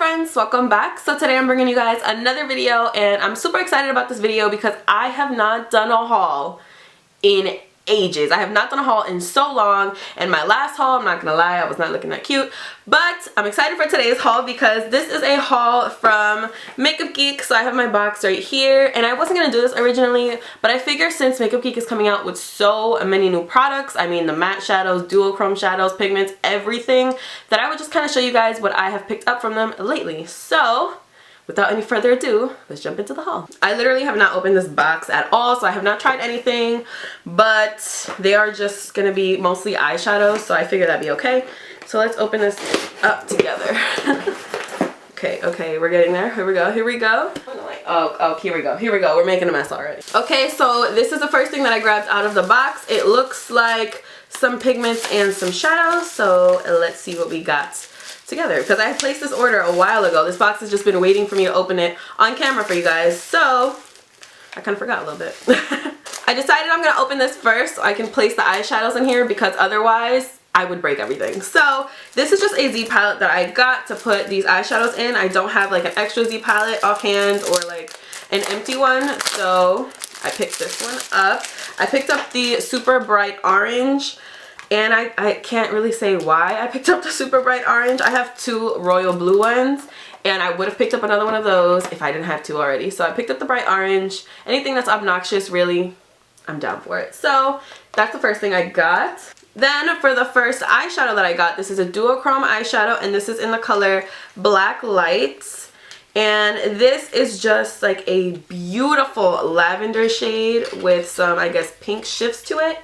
friends, welcome back. So today I'm bringing you guys another video, and I'm super excited about this video because I have not done a haul in ages. I have not done a haul in so long, and my last haul, I'm not gonna lie, I was not looking that cute, but I'm excited for today's haul because this is a haul from Makeup Geek. So I have my box right here, and I wasn't gonna do this originally, but I figure since Makeup Geek is coming out with so many new products, I mean the matte shadows, duochrome shadows, pigments, everything, that I would just kind of show you guys what I have picked up from them lately. So without any further ado, let's jump into the haul. I literally have not opened this box at all, so I have not tried anything, but they are just gonna be mostly eyeshadows, so I figured that'd be okay. So let's open this up together. Okay, we're getting there. Here we go. Oh, here we go. We're making a mess already. Okay, so this is the first thing that I grabbed out of the box. It looks like some pigments and some shadows, so let's see what we got together, because I placed this order a while ago. This box has just been waiting for me to open it on camera for you guys, so I kind of forgot a little bit. I decided I'm gonna open this first so I can place the eyeshadows in here, because otherwise I would break everything. So this is just a Z palette that I got to put these eyeshadows in. I don't have like an extra Z palette offhand or like an empty one, so I picked this one up. I picked up the super bright orange, and I can't really say why I picked up the super bright orange. I have two royal blue ones, and I would have picked up another one of those if I didn't have two already. So I picked up the bright orange. Anything that's obnoxious, really, I'm down for it. So that's the first thing I got. Then for the first eyeshadow that I got, this is a duochrome eyeshadow, and this is in the color Blacklight. And this is just like a beautiful lavender shade with some, I guess, pink shifts to it.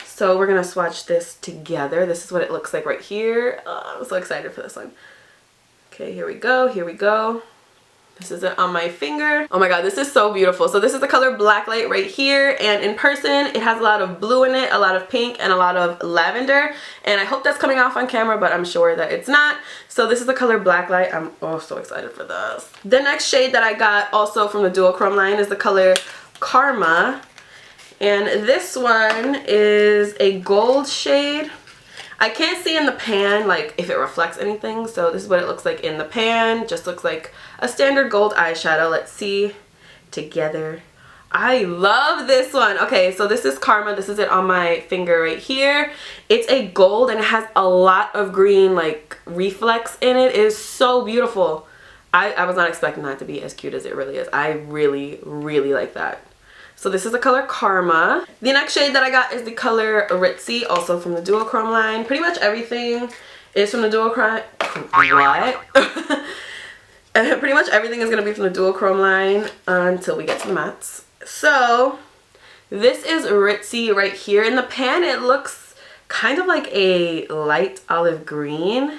So we're going to swatch this together. This is what it looks like right here. I'm so excited for this one. Okay, here we go. This is it on my finger. Oh my god, this is so beautiful. So this is the color Blacklight right here, and in person it has a lot of blue in it, a lot of pink, and a lot of lavender. And I hope that's coming off on camera, but I'm sure that it's not. So this is the color Blacklight. I'm so excited for this. The next shade that I got also from the Duochrome line is the color Karma. And this one is a gold shade. I can't see in the pan like if it reflects anything, so this is what it looks like in the pan. Just looks like a standard gold eyeshadow. Let's see together. I love this one. Okay, so this is Karma. This is it on my finger right here. It's a gold, and it has a lot of green like reflex in it. It is so beautiful. I was not expecting that to be as cute as it really is. I really like that. So this is the color Karma. The next shade that I got is the color Ritzy, also from the Duochrome line. Pretty much everything is from the Duochrome. What? Pretty much everything is going to be from the Duochrome line until we get to the mattes. So this is Ritzy right here. In the pan it looks kind of like a light olive green.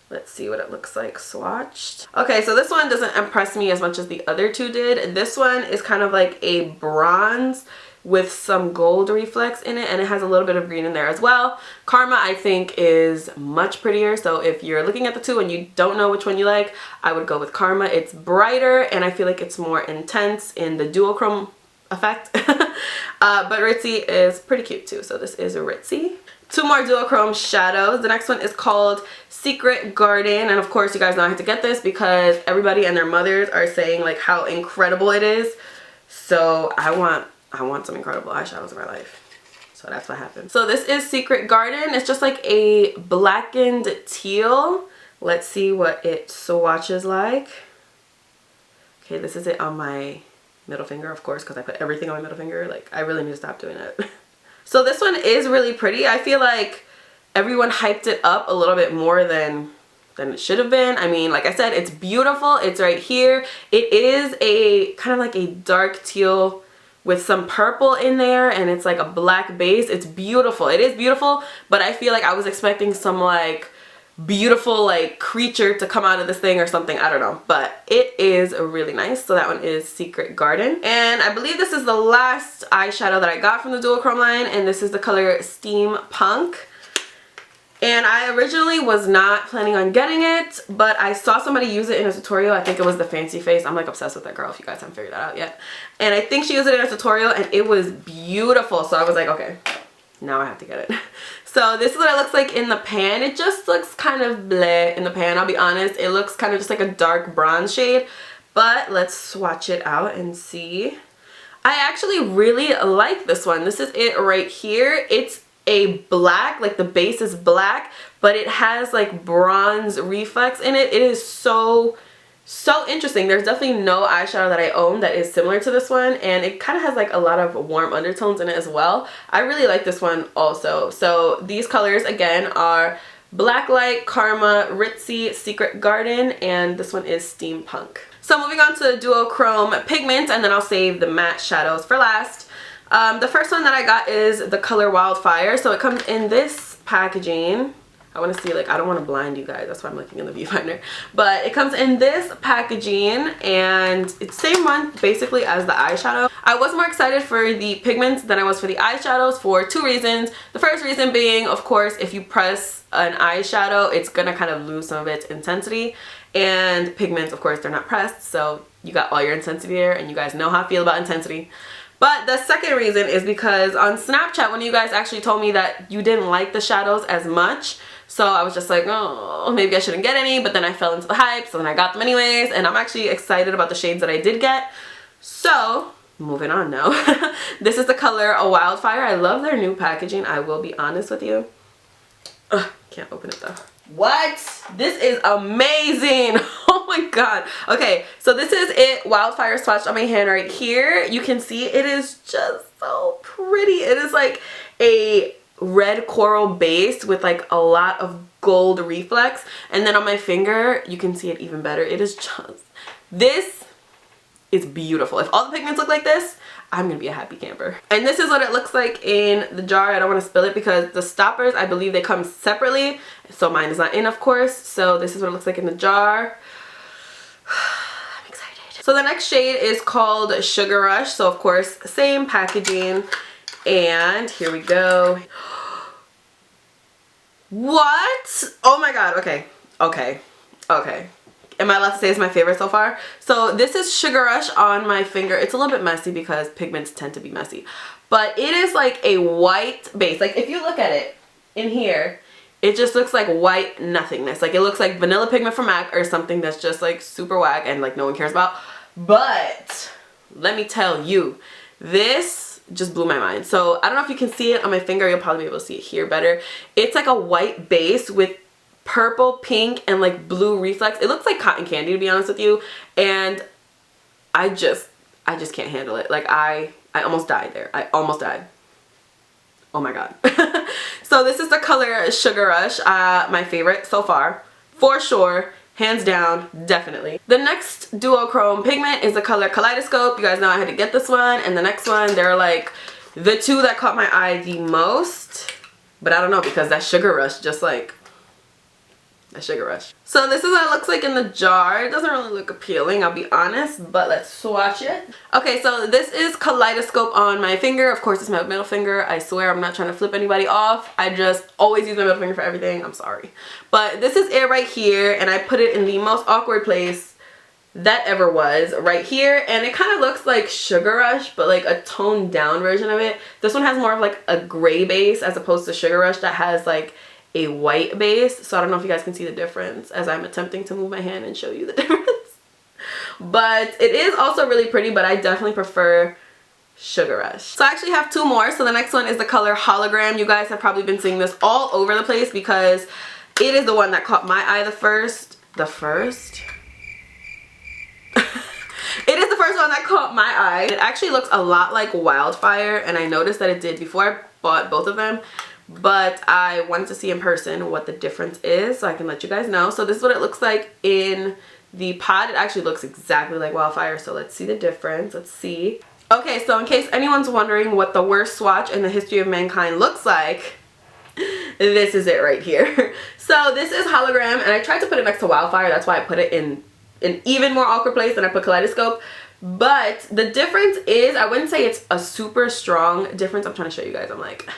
Let's see what it looks like swatched. Okay, so this one doesn't impress me as much as the other two did. This one is kind of like a bronze with some gold reflex in it, and it has a little bit of green in there as well. Karma, I think, is much prettier. So if you're looking at the two and you don't know which one you like, I would go with Karma. It's brighter, and I feel like it's more intense in the duochrome effect. But Ritzy is pretty cute too. So this is Ritzy. Two more duochrome shadows. The next one is called Secret Garden, and of course you guys know I have to get this because everybody and their mothers are saying like how incredible it is. So I want some incredible eyeshadows in my life. So that's what happened. So this is Secret Garden. It's just like a blackened teal. Let's see what it swatches like. Okay, this is it on my middle finger, of course, because I put everything on my middle finger. Like, I really need to stop doing it. So this one is really pretty. I feel like everyone hyped it up a little bit more than it should have been. I mean, like I said, it's beautiful. It's right here. It is a kind of like a dark teal with some purple in there, and it's like a black base. It's beautiful. It is beautiful, but I feel like I was expecting some like beautiful like creature to come out of this thing or something. I don't know, but it is really nice. So that one is Secret Garden, and I believe this is the last eyeshadow that I got from the Duochrome line, and this is the color SteamPunk. And I originally was not planning on getting it, but I saw somebody use it in a tutorial. I think it was the Fancy Face. I'm like obsessed with that girl, if you guys haven't figured that out yet. And I think she used it in a tutorial, and it was beautiful. So I was like, okay, now I have to get it. So this is what it looks like in the pan. It just looks kind of bleh in the pan, I'll be honest. It looks kind of just like a dark bronze shade. But let's swatch it out and see. I actually really like this one. This is it right here. It's a black, like the base is black, but it has like bronze reflex in it. It is so interesting. There's definitely no eyeshadow that I own that is similar to this one, and it kind of has like a lot of warm undertones in it as well. I really like this one also. So these colors again are Blacklight, Karma, Ritzy, Secret Garden, and this one is SteamPunk. So moving on to Duochrome Pigments, and then I'll save the matte shadows for last. The first one that I got is the color Wildfire. So it comes in this packaging. I want to see, like, I don't want to blind you guys, that's why I'm looking in the viewfinder. But it comes in this packaging, and it's the same one basically as the eyeshadow. I was more excited for the pigments than I was for the eyeshadows for two reasons. The first reason being, of course, if you press an eyeshadow, it's gonna kind of lose some of its intensity. And pigments, of course, they're not pressed, so you got all your intensity there, and you guys know how I feel about intensity. But the second reason is because on Snapchat, when you guys actually told me that you didn't like the shadows as much, so I was just like, oh, maybe I shouldn't get any, but then I fell into the hype, so then I got them anyways, and I'm actually excited about the shades that I did get. So, moving on now. This is the color A Wildfire. I love their new packaging, I will be honest with you. Ugh, can't open it though. What? This is amazing. Oh my god. Okay, so this is it. Wildfire swatched on my hand right here. You can see it is just so pretty. It is like a red coral base with like a lot of gold reflex, and then on my finger you can see it even better. It is just, this is beautiful. If all the pigments look like this, I'm gonna be a happy camper. And this is what it looks like in the jar. I don't want to spill it because the stoppers, I believe they come separately, so mine is not in, of course. So this is what it looks like in the jar. I'm excited. So the next shade is called Sugar Rush. So of course, same packaging, and here we go. What? Oh my god. Okay. Am I allowed to say it's my favorite so far? So this is Sugar Rush on my finger. It's a little bit messy because pigments tend to be messy. But it is like a white base. Like if you look at it in here, it just looks like white nothingness. Like it looks like vanilla pigment from MAC or something that's just like super whack and like no one cares about. But let me tell you, this just blew my mind. So I don't know if you can see it on my finger. You'll probably be able to see it here better. It's like a white base with purple, pink, and like blue reflex. It looks like cotton candy, to be honest with you, and I just can't handle it. Like I almost died there. I almost died. Oh my god. So this is the color Sugar Rush, my favorite so far for sure, hands down, definitely. The next duochrome pigment is the color Kaleidoscope. You guys know I had to get this one, and the next one, they're like the two that caught my eye the most, but I don't know, because that Sugar Rush just like a Sugar Rush. So this is what it looks like in the jar. It doesn't really look appealing, I'll be honest, but let's swatch it. Okay, so this is Kaleidoscope on my finger. Of course, it's my middle finger. I swear I'm not trying to flip anybody off. I just always use my middle finger for everything. I'm sorry. But this is it right here, and I put it in the most awkward place that ever was, right here. And it kind of looks like Sugar Rush, but like a toned down version of it. This one has more of like a gray base as opposed to Sugar Rush that has like a white base. So I don't know if you guys can see the difference as I'm attempting to move my hand and show you the difference. But it is also really pretty, but I definitely prefer Sugar Rush. So I actually have two more. So the next one is the color Hologram. You guys have probably been seeing this all over the place because it is the one that caught my eye the first. It is the first one that caught my eye. It actually looks a lot like Wildfire, and I noticed that it did before I bought both of them. But I wanted to see in person what the difference is so I can let you guys know. So this is what it looks like in the pod. It actually looks exactly like Wildfire, so let's see the difference. Let's see. Okay, so in case anyone's wondering what the worst swatch in the history of mankind looks like, this is it right here. So this is Hologram, and I tried to put it next to Wildfire. That's why I put it in an even more awkward place than I put Kaleidoscope. But the difference is, I wouldn't say it's a super strong difference. I'm trying to show you guys. I'm like...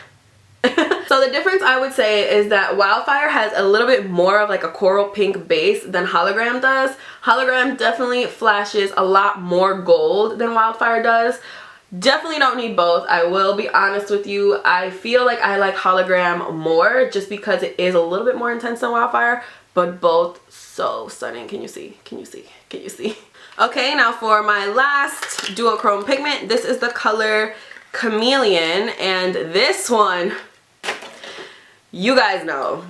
So the difference I would say is that Wildfire has a little bit more of like a coral pink base than Hologram does. Hologram definitely flashes a lot more gold than Wildfire does, Definitely don't need both. I will be honest with you. I feel like I like Hologram more just because it is a little bit more intense than Wildfire, but both so stunning. Can you see? Can you see? Can you see? Okay, now for my last duochrome pigment. This is the color Chameleon, and this one, you guys know.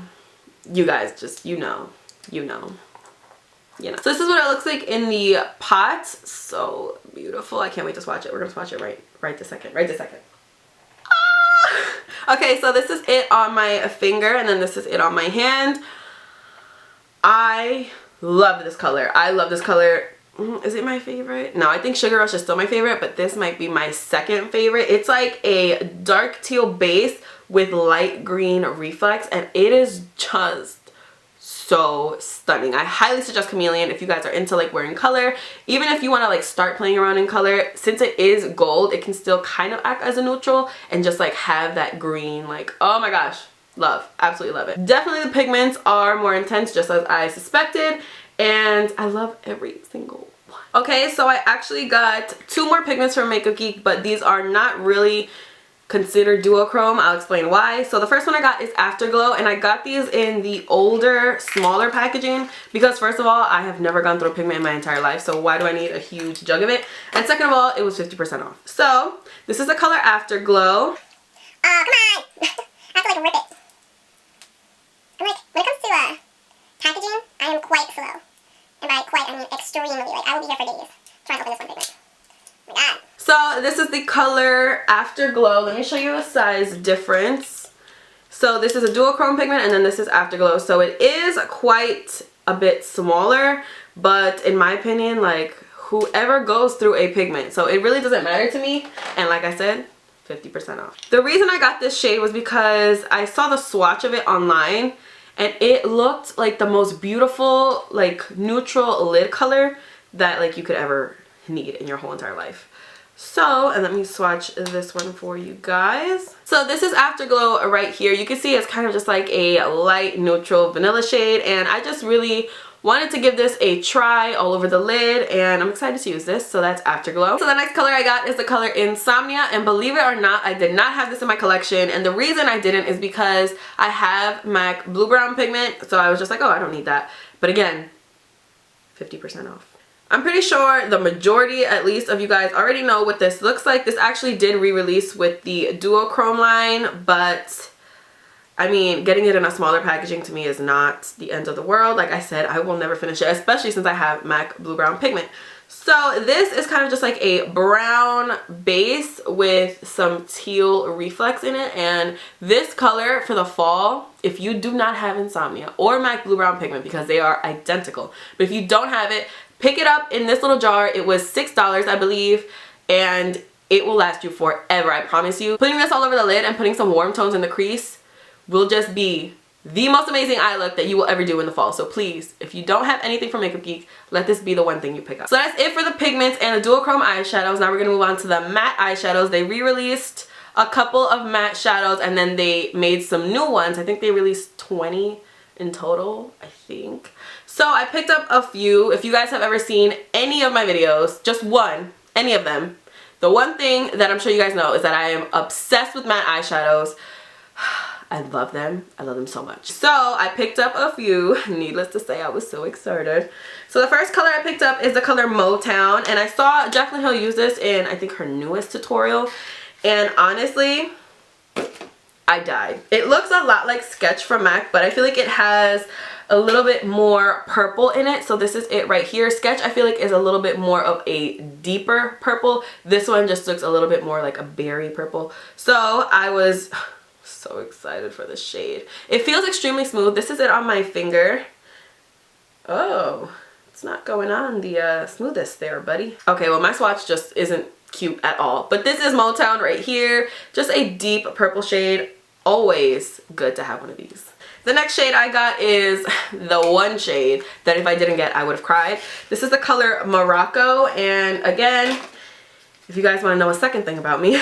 You guys just, you know. So this is what it looks like in the pot. So beautiful. I can't wait to swatch it. We're gonna swatch it right this second. Ah! Okay, so this is it on my finger, and then this is it on my hand. I love this color. I love this color. Is it my favorite? No, I think Sugar Rush is still my favorite, but this might be my second favorite. It's like a dark teal base with light green reflex, and it is just so stunning. I highly suggest Chameleon if you guys are into like wearing color. Even if you want to like start playing around in color, since it is gold, it can still kind of act as a neutral and just like have that green, like, oh my gosh, love, absolutely love it. Definitely the pigments are more intense, just as I suspected, and I love every single one. Okay, so I actually got 2 more pigments from Makeup Geek, but these are not really considered duochrome. I'll explain why. So the first one I got is Afterglow, and I got these in the older, smaller packaging because first of all, I have never gone through a pigment in my entire life, so why do I need a huge jug of it? And second of all, it was 50% off. So this is the color Afterglow. Oh, come on! I have to like rip it. I'm like, when it comes to packaging, I am quite slow. And by quite, I mean extremely. Like, I will be here for days trying to open this one pigment. Oh my god. So this is the color Afterglow. Let me show you a size difference. So this is a duochrome pigment, and then this is Afterglow. So it is quite a bit smaller, but in my opinion, like, whoever goes through a pigment, so it really doesn't matter to me. And like I said, 50% off. The reason I got this shade was because I saw the swatch of it online, and it looked like the most beautiful, like, neutral lid color that like you could ever need in your whole entire life. So, and let me swatch this one for you guys. So this is Afterglow right here. You can see it's kind of just like a light neutral vanilla shade, and I just really wanted to give this a try all over the lid, and I'm excited to use this. So that's Afterglow. So the next color I got is the color Insomnia, and believe it or not, I did not have this in my collection, and the reason I didn't is because I have MAC Blue Brown pigment, so I was just like, oh, I don't need that. But again, 50% off. I'm pretty sure the majority, at least, of you guys already know what this looks like. This actually did re-release with the Duochrome line, but I mean, getting it in a smaller packaging to me is not the end of the world. Like I said, I will never finish it, especially since I have MAC Blue Brown pigment. So this is kind of just like a brown base with some teal reflex in it, and this color for the fall, if you do not have Insomnia or MAC Blue Brown pigment, because they are identical, but if you don't have it, pick it up in this little jar. It was $6, I believe, and it will last you forever, I promise you. Putting this all over the lid and putting some warm tones in the crease will just be the most amazing eye look that you will ever do in the fall. So please, if you don't have anything from Makeup Geek, let this be the one thing you pick up. So that's it for the pigments and the Duochrome eyeshadows. Now we're going to move on to the matte eyeshadows. They re-released a couple of matte shadows, and then they made some new ones. I think they released 20 in total, I think. So I picked up a few. If you guys have ever seen any of my videos, just one, any of them, the one thing that I'm sure you guys know is that I am obsessed with matte eyeshadows. I love them. I love them so much. So I picked up a few. Needless to say, I was so excited. So the first color I picked up is the color Motown, and I saw Jaclyn Hill use this in, I think, her newest tutorial, and honestly, I died. It looks a lot like Sketch from MAC, but I feel like it has a little bit more purple in it. So this is it right here. Sketch, I feel like, is a little bit more of a deeper purple. This one just looks a little bit more like a berry purple. So I was so excited for the shade. It feels extremely smooth. This is it on my finger. Oh, it's not going on the smoothest there, buddy. Okay, well, my swatch just isn't cute at all. But this is Motown right here. Just a deep purple shade. Always good to have one of these. The next shade I got is the one shade that if I didn't get, I would have cried. This is the color Morocco, and again, if you guys want to know a second thing about me,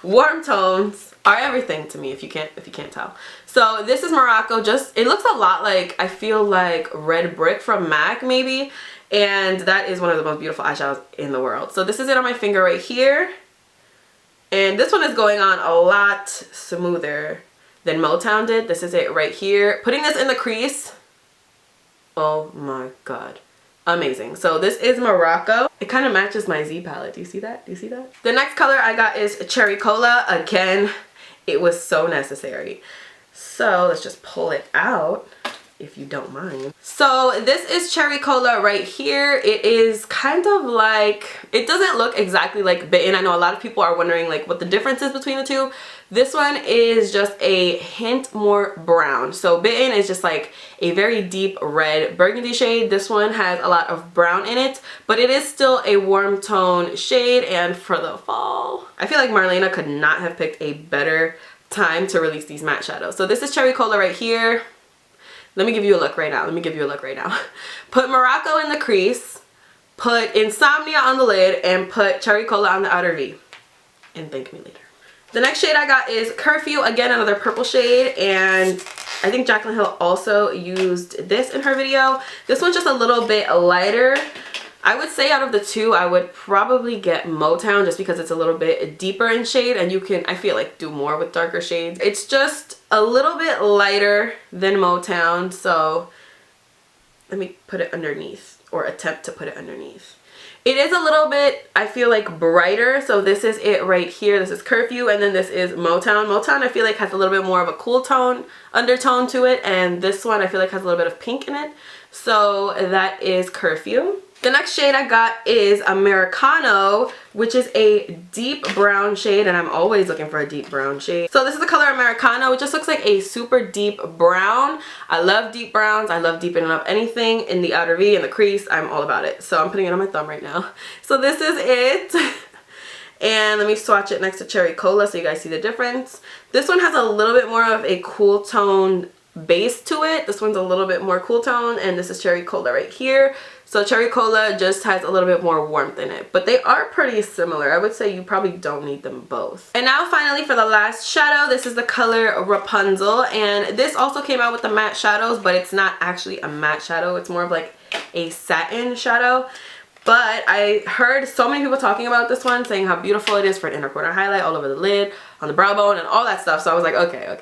warm tones are everything to me, if you can't tell. So this is Morocco. Just, it looks a lot like, I feel like Red Brick from MAC maybe, and that is one of the most beautiful eyeshadows in the world. So this is it on my finger right here. And this one is going on a lot smoother than Motown did. This is it right here. Putting this in the crease, oh my god, amazing. So this is Morocco. It kind of matches my Z palette. Do you see that? Do you see that? The next color I got is Cherry Cola. Again, it was so necessary. So let's just pull it out, if you don't mind. So this is Cherry Cola right here. It is kind of like, it doesn't look exactly like Bitten. I know a lot of people are wondering like what the difference is between the two. This one is just a hint more brown. So Bitten is just like a very deep red burgundy shade. This one has a lot of brown in it, but it is still a warm tone shade. And for the fall, I feel like Marlena could not have picked a better time to release these matte shadows. So this is Cherry Cola right here. Let me give you a look right now. Let me give you a look right now. Put Morocco in the crease, put Insomnia on the lid, and put Cherry Cola on the outer V. And thank me later. The next shade I got is Curfew. Again, another purple shade. And I think Jaclyn Hill also used this in her video. This one's just a little bit lighter. I would say out of the two, I would probably get Motown just because it's a little bit deeper in shade and you can, I feel like, do more with darker shades. It's just a little bit lighter than Motown, so let me put it underneath, or attempt to put it underneath. It is a little bit, I feel like, brighter. So this is it right here. This is Curfew, and then this is Motown. Motown I feel like has a little bit more of a cool tone, undertone to it, and this one I feel like has a little bit of pink in it. So that is Curfew. The next shade I got is Americano, which is a deep brown shade, and I'm always looking for a deep brown shade. So this is the color Americano. It just looks like a super deep brown. I love deep browns. I love deepening up anything in the outer V and the crease. I'm all about it. So I'm putting it on my thumb right now. So this is it. And let me swatch it next to Cherry Cola so you guys see the difference. This one has a little bit more of a cool tone base to it. This one's a little bit more cool tone, and this is Cherry Cola right here. So Cherry Cola just has a little bit more warmth in it, but they are pretty similar. I would say you probably don't need them both. And now finally for the last shadow, this is the color Rapunzel, and this also came out with the matte shadows, but it's not actually a matte shadow. It's more of like a satin shadow. But I heard so many people talking about this one, saying how beautiful it is for an inner corner highlight, all over the lid, on the brow bone, and all that stuff. So I was like, okay.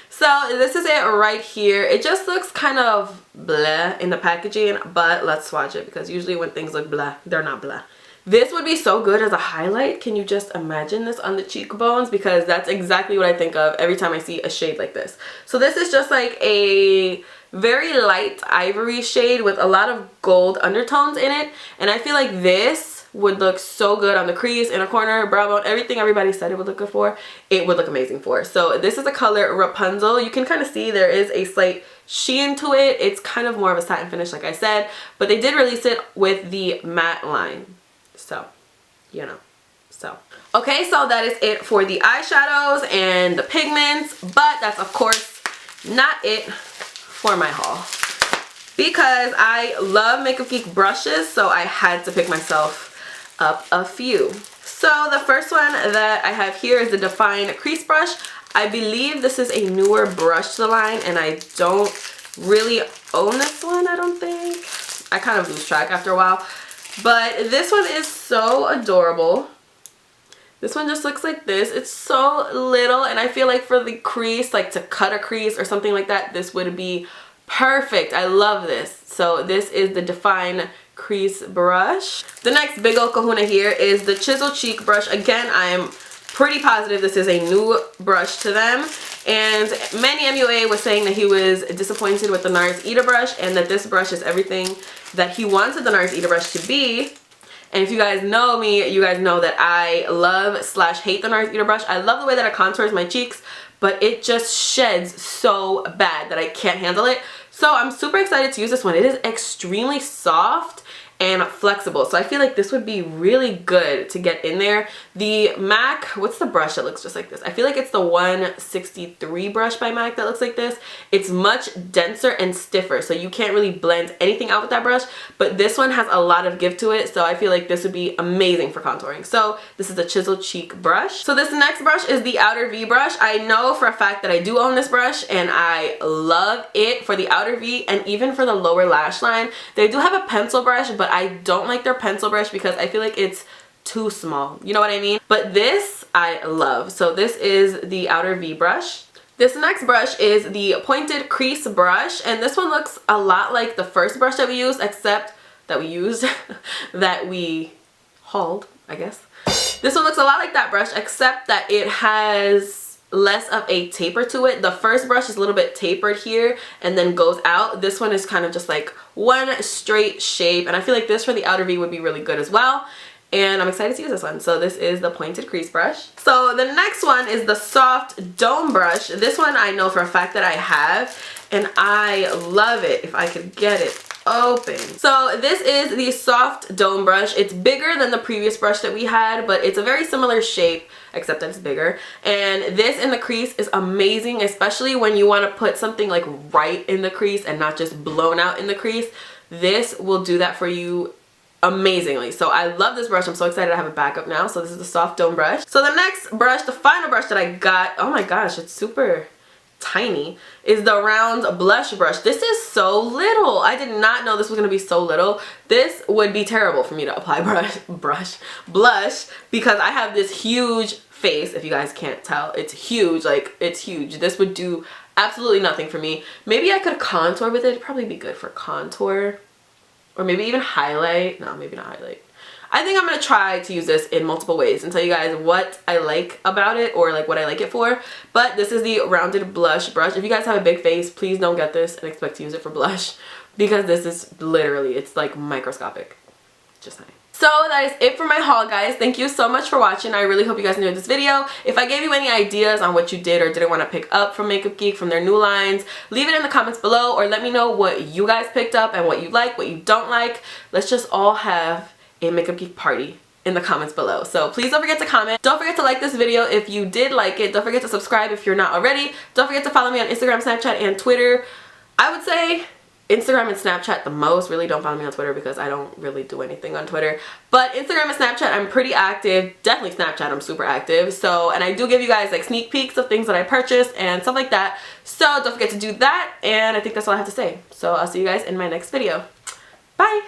So this is it right here. It just looks kind of blah in the packaging, but let's swatch it because usually when things look blah, they're not blah. This would be so good as a highlight. Can you just imagine this on the cheekbones? Because that's exactly what I think of every time I see a shade like this. So this is just like a very light ivory shade with a lot of gold undertones in it, and I feel like this would look so good on the crease, inner corner, brow bone, everything everybody said it would look good for, it would look amazing for. So this is the color Rapunzel. You can kind of see there is a slight sheen to it. It's kind of more of a satin finish like I said, but they did release it with the matte line. So, you know, so. Okay, so that is it for the eyeshadows and the pigments, but that's of course not it for my haul. Because I love Makeup Geek brushes, so I had to pick myself up a few. So the first one that I have here is the Define Crease Brush. I believe this is a newer brush to the line, and I don't really own this one, I don't think. I kind of lose track after a while. But this one is so adorable. This one just looks like this. It's so little, and I feel like for the crease, like to cut a crease or something like that, this would be perfect. I love this. So this is the Define Crease Brush. The next big ol' kahuna here is the Chiseled Cheek Brush. Again, I'm pretty positive this is a new brush to them. And Manny MUA was saying that he was disappointed with the Nars Eater brush and that this brush is everything that he wanted the Nars Eater brush to be. And if you guys know me, you guys know that I love / hate the Nars Eater brush. I love the way that it contours my cheeks, but it just sheds so bad that I can't handle it. So I'm super excited to use this one. It is extremely soft and flexible, so I feel like this would be really good to get in there. The MAC, what's the brush that looks just like this? I feel like it's the 163 brush by MAC that looks like this. It's much denser and stiffer, so you can't really blend anything out with that brush, but this one has a lot of give to it, so I feel like this would be amazing for contouring. So this is the Chiseled Cheek Brush. So this next brush is the Outer V brush. I know for a fact that I do own this brush, and I love it for the Outer V and even for the lower lash line. They do have a pencil brush, but I don't like their pencil brush because I feel like it's too small. You know what I mean? But this I love. So this is the outer V brush. This next brush is the pointed crease brush, and this one looks a lot like the first brush that we used, except that we hauled, I guess. This one looks a lot like that brush, except that it has less of a taper to it. The first brush is a little bit tapered here and then goes out. This one is kind of just like one straight shape, and I feel like this for the outer V would be really good as well. And I'm excited to use this one. So this is the pointed crease brush. So the next one is the soft dome brush. This one I know for a fact that I have, and I love it if I could get it open. So this is the soft dome brush. It's bigger than the previous brush that we had, but it's a very similar shape, except that it's bigger. And this in the crease is amazing, especially when you want to put something like right in the crease and not just blown out in the crease. This will do that for you amazingly. So I love this brush. I'm so excited I have a backup now. So this is the soft dome brush. So the next brush, the final brush that I got, oh my gosh, it's super tiny, is the round blush brush. This is so little. I did not know this was going to be so little. This would be terrible for me to apply blush because I have this huge face. If you guys can't tell, it's huge. Like, it's huge. This would do absolutely nothing for me. Maybe I could contour with it. It'd probably be good for contour. Or maybe even highlight. No, maybe not highlight. I think I'm going to try to use this in multiple ways and tell you guys what I like about it, or like what I like it for. But this is the rounded blush brush. If you guys have a big face, please don't get this and expect to use it for blush, because this is literally, it's like microscopic. Just saying. So that is it for my haul, guys. Thank you so much for watching. I really hope you guys enjoyed this video. If I gave you any ideas on what you did or didn't want to pick up from Makeup Geek, from their new lines, leave it in the comments below, or let me know what you guys picked up and what you like, what you don't like. Let's just all have a Makeup Geek party in the comments below. So please don't forget to comment. Don't forget to like this video if you did like it. Don't forget to subscribe if you're not already. Don't forget to follow me on Instagram, Snapchat, and Twitter. I would say Instagram and Snapchat the most. Really don't follow me on Twitter because I don't really do anything on Twitter. But Instagram and Snapchat, I'm pretty active. Definitely Snapchat, I'm super active. So, and I do give you guys like sneak peeks of things that I purchased and stuff like that. So don't forget to do that. And I think that's all I have to say. So I'll see you guys in my next video. Bye!